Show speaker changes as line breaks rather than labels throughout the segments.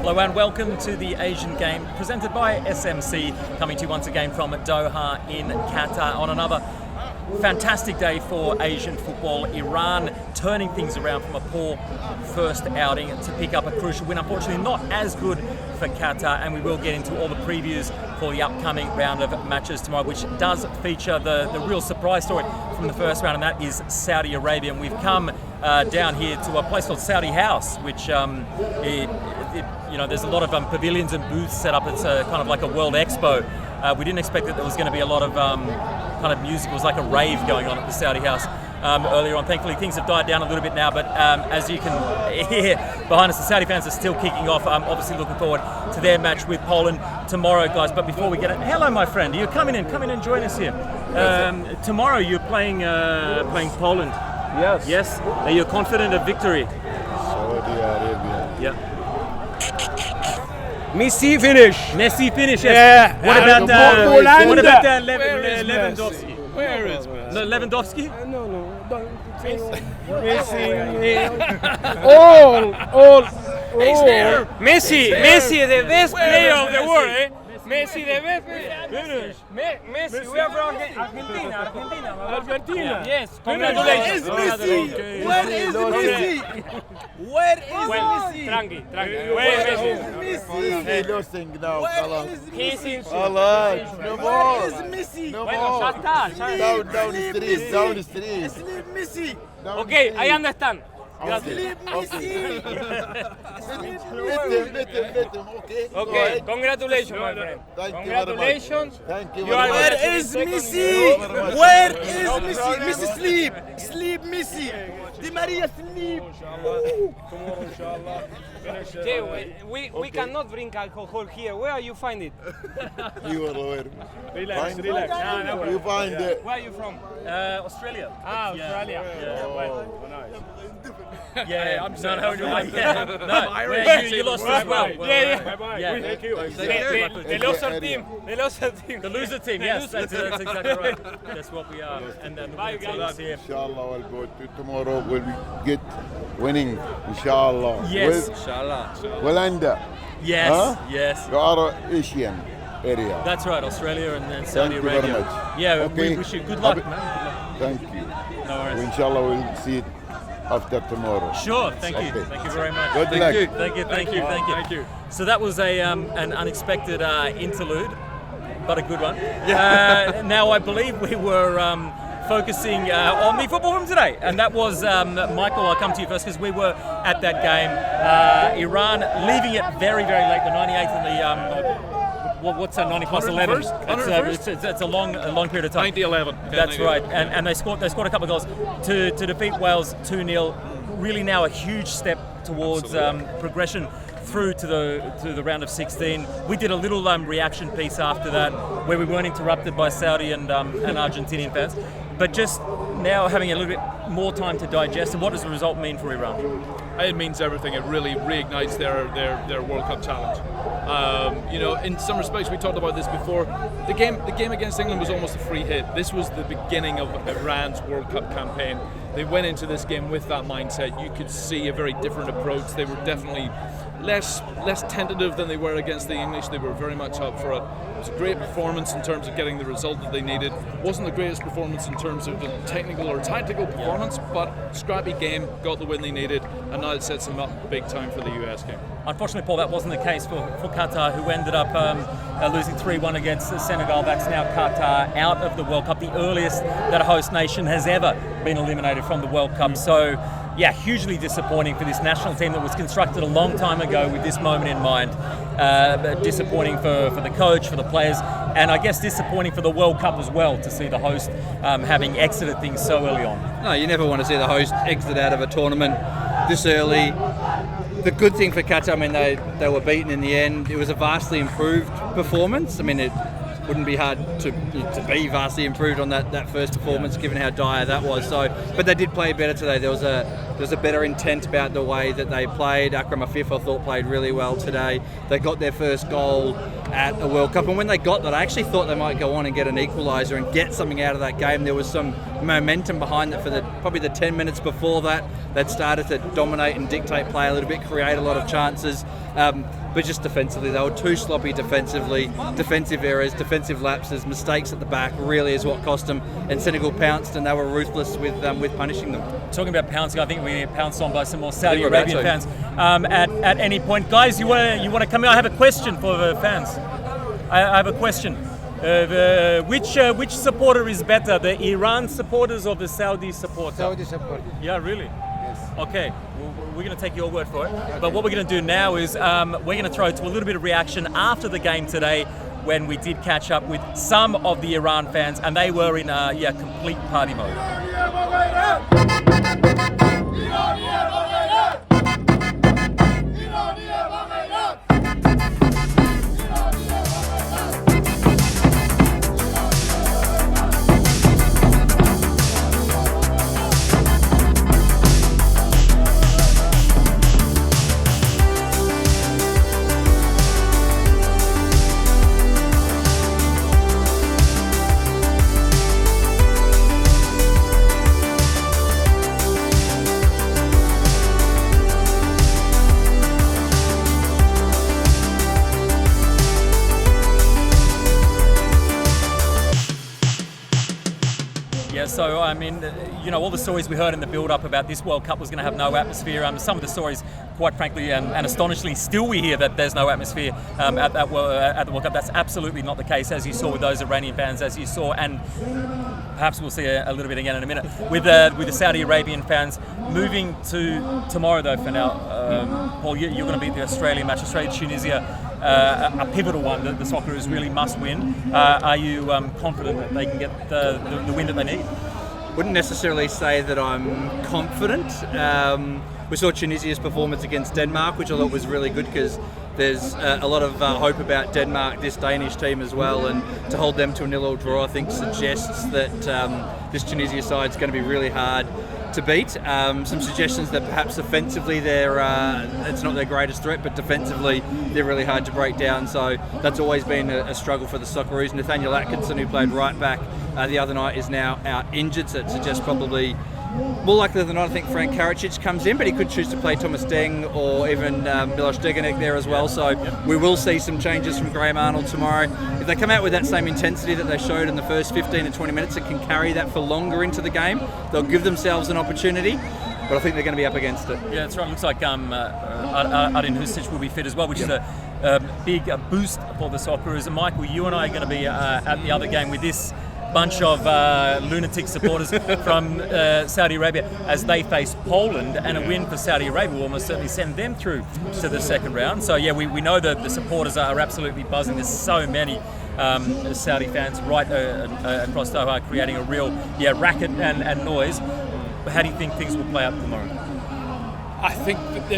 Hello and welcome to the Asian Game presented by SMC, coming to you once again from Doha in Qatar on another fantastic day for Asian football. Iran turning things around from a poor first outing to pick up a crucial win. Unfortunately not as good for Qatar, and we will get into all the previews for the upcoming round of matches tomorrow, which does feature the real surprise story from the first round, and that is Saudi Arabia. And we've come down here to a place called Saudi House, which there's a lot of pavilions and booths set up. It's kind of like a World Expo. We didn't expect that there was going to be a lot of kind of music. It was like a rave going on at the Saudi House earlier on. Thankfully, things have died down a little bit now, but as you can hear behind us, the Saudi fans are still kicking off. I'm obviously looking forward to their match with Poland tomorrow, guys. But before we get it, hello, my friend. Are you coming in? Come in and join us here. Tomorrow, you're playing Poland.
Yes.
Yes. Are you confident of victory?
Saudi Arabia.
Yeah.
Messi finish.
Messi finish. Yes.
Yeah.
What about
Lewandowski?
Lewandowski?
Where is Messi?
No, Lewandowski?
No. Messi. All.
Messi, the best player of the world, eh? Messi, the best player. Messi, we are from Argentina. Yes, congratulations.
Where is Messi?
Tranqui. Where is Messi?
He's losing now.
He's in
No more.
Where is Messi?
No
Bueno,
more.
ya está.
Down the street.
Sleep Messi.
Okay, I understand.
Sleep Messi.
Let him. Okay.
Okay, congratulations, my friend.
Thank you very much.
Congratulations.
Thank you
You are
very much.
Where is Messi? Where is Messi? Messi sleep. Sleep Messi. Di Maria sleep.
We cannot drink alcohol here. Where you find it?
You are aware.
Relax.
You find it.
Where are you from?
Australia.
Australia.
Yeah, I'm sorry. You lost as well. Yeah.
Thank you. The loser team.
The loser team, yes, that's exactly right. That's what we are. And then the teams here.
Inshallah, we'll go to tomorrow. Will we get winning? Inshallah.
Yes.
Welanda.
Yes,
Huh?
yes.
You are Asian area.
That's right, Australia and then Saudi
Thank you
Arabia.
very much.
Yeah,
Okay.
we wish you good luck, man.
Thank you.
No worries.
Inshallah, we'll see it after tomorrow.
Sure, thank you.
Okay.
Thank you very much.
Good luck.
Thank you. So that was an unexpected interlude, but a good one. Now I believe we were focusing on the football room today, and that was Michael. I'll come to you first because we were at that game. Iran leaving it very, very late, the 98th and the. What's that? 90 plus 11. It's a long period of time.
90-11.
That's right, and they scored a couple of goals to defeat Wales 2-0. Really now a huge step towards progression through to the round of 16. We did a little reaction piece after that where we weren't interrupted by Saudi and Argentinian fans, but just now having a little bit more time to digest. And what does the result mean for Iran?
It means everything. It really reignites their World Cup challenge. In some respects, we talked about this before. The game against England was almost a free hit. This was the beginning of Iran's World Cup campaign. They went into this game with that mindset. You could see a very different approach. They were definitely less tentative than they were against the English. They were very much up for it. It was a great performance in terms of getting the result that they needed. It wasn't the greatest performance in terms of the technical or tactical performance, but scrappy game, got the win they needed, and now it sets them up big time for the US game.
Unfortunately, Paul, that wasn't the case for Qatar, who ended up losing 3-1 against Senegal. That's now Qatar out of the World Cup, the earliest that a host nation has ever been eliminated from the World Cup. So, yeah, hugely disappointing for this national team that was constructed a long time ago with this moment in mind. Disappointing for the coach, for the players, and I guess disappointing for the World Cup as well to see the host having exited things so early on.
No, you never want to see the host exit out of a tournament this early. The good thing for Qatar, I mean, they were beaten in the end. It was a vastly improved performance. I mean, it wouldn't be hard to be vastly improved on that first performance, given how dire that was. So, but they did play better today. There was a There's a better intent about the way that they played. Akram Afif, I thought, played really well today. They got their first goal at a World Cup, and when they got that, I actually thought they might go on and get an equaliser and get something out of that game. There was some momentum behind it for probably the 10 minutes before that. They'd started to dominate and dictate play a little bit, create a lot of chances, but just defensively, they were too sloppy defensively. Defensive errors, defensive lapses, mistakes at the back really is what cost them, and Senegal pounced, and they were ruthless with punishing them.
Talking about pouncing, I think we get pounced on by some more Saudi Arabian fans at any point. Guys, you want to come in? I have a question for the fans. I have a question. Which supporter is better, the Iran supporters or the Saudi supporters?
Saudi supporter.
Yeah, really?
Yes.
Okay, we're going to take your word for it. Okay. But what we're going to do now is we're going to throw to a little bit of reaction after the game today, when we did catch up with some of the Iran fans, and they were in complete party mode. So, I mean, all the stories we heard in the build-up about this World Cup was going to have no atmosphere. Some of the stories, quite frankly, and astonishingly, still we hear that there's no atmosphere at the World Cup. That's absolutely not the case, as you saw with those Iranian fans, as you saw, and perhaps we'll see a little bit again in a minute, with the Saudi Arabian fans. Moving to tomorrow, though, for now, Paul, you're going to be at the Australian match, Australia-Tunisia. A pivotal one that the Socceroos really must win. Are you confident that they can get the win that they need?
Wouldn't necessarily say that I'm confident. We saw Tunisia's performance against Denmark, which I thought was really good, because there's a lot of hope about Denmark, this Danish team as well, and to hold them to a 0-0 draw, I think suggests that this Tunisia side is going to be really hard to beat. Some suggestions that perhaps offensively it's not their greatest threat, but defensively they're really hard to break down. So that's always been a struggle for the Socceroos. Nathaniel Atkinson, who played right back the other night, is now out injured, so it suggests probably more likely than not, I think Frank Karacic comes in, but he could choose to play Thomas Deng or even Miloš Degenek there as well. So we will see some changes from Graham Arnold tomorrow. If they come out with that same intensity that they showed in the first 15 to 20 minutes, it can carry that for longer into the game. They'll give themselves an opportunity, but I think they're going to be up against it.
Yeah, that's right. It looks like Adin Husic will be fit as well, which is a big boost for the Socceroos. And Michael, you and I are going to be at the other game with this bunch of lunatic supporters from Saudi Arabia as they face Poland, and a win for Saudi Arabia will almost certainly send them through to the second round. So yeah, we know that the supporters are absolutely buzzing. There's so many Saudi fans right across Doha, creating a real racket and noise. How do you think things will play out tomorrow?
I think that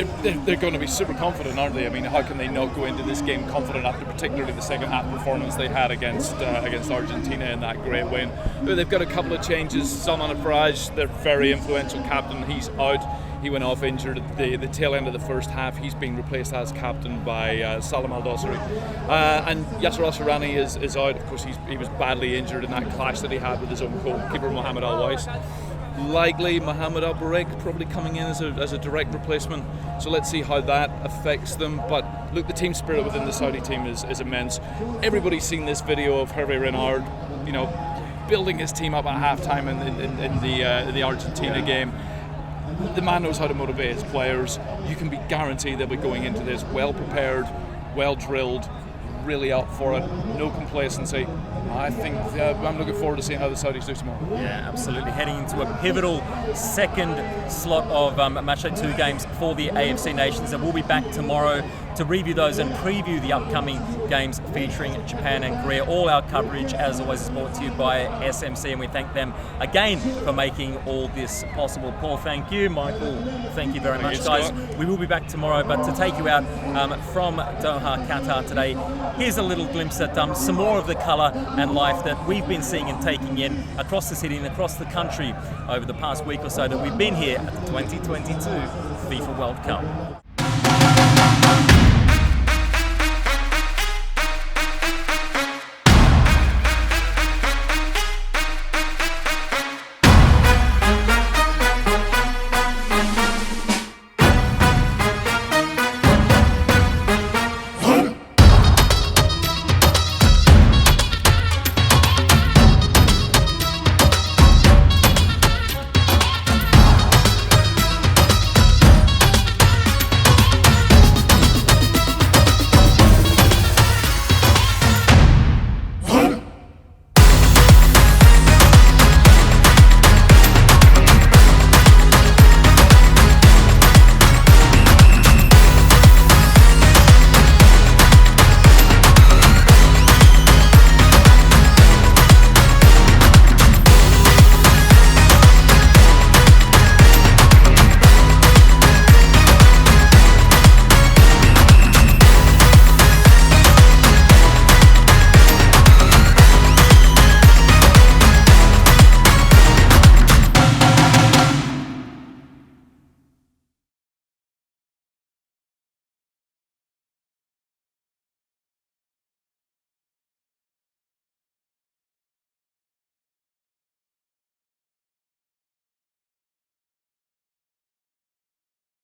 they're going to be super confident, aren't they? I mean, how can they not go into this game confident after particularly the second half performance they had against Argentina in that great win? They've got a couple of changes. Salman Faraj, their very influential captain, he's out. He went off injured at the tail end of the first half. He's being replaced as captain by Salam Al-Dosari. And Yasser Al-Sharani is out. Of course, he was badly injured in that clash that he had with his own goalkeeper, Mohamed Al-Wais. Likely Mohamed Al-Barek probably coming in as a direct replacement. So let's see how that affects them. But look, the team spirit within the Saudi team is immense. Everybody's seen this video of Hervé Renard, building his team up at halftime in the Argentina game. The man knows how to motivate his players. You can be guaranteed they'll be going into this well prepared, well drilled, really up for it. No complacency. I think I'm looking forward to seeing how the Saudis do tomorrow.
Yeah, absolutely. Heading into a pivotal second slot of matchday 2 games for the AFC nations, and we'll be back tomorrow to review those and preview the upcoming games featuring Japan and Korea. All our coverage, as always, is brought to you by SMC, and we thank them again for making all this possible. Paul, thank you. Michael, thank you very much, guys. We will be back tomorrow, but to take you out from Doha, Qatar today, here's a little glimpse at some more of the colour and life that we've been seeing and taking in across the city and across the country over the past week or so that we've been here at the 2022 FIFA World Cup.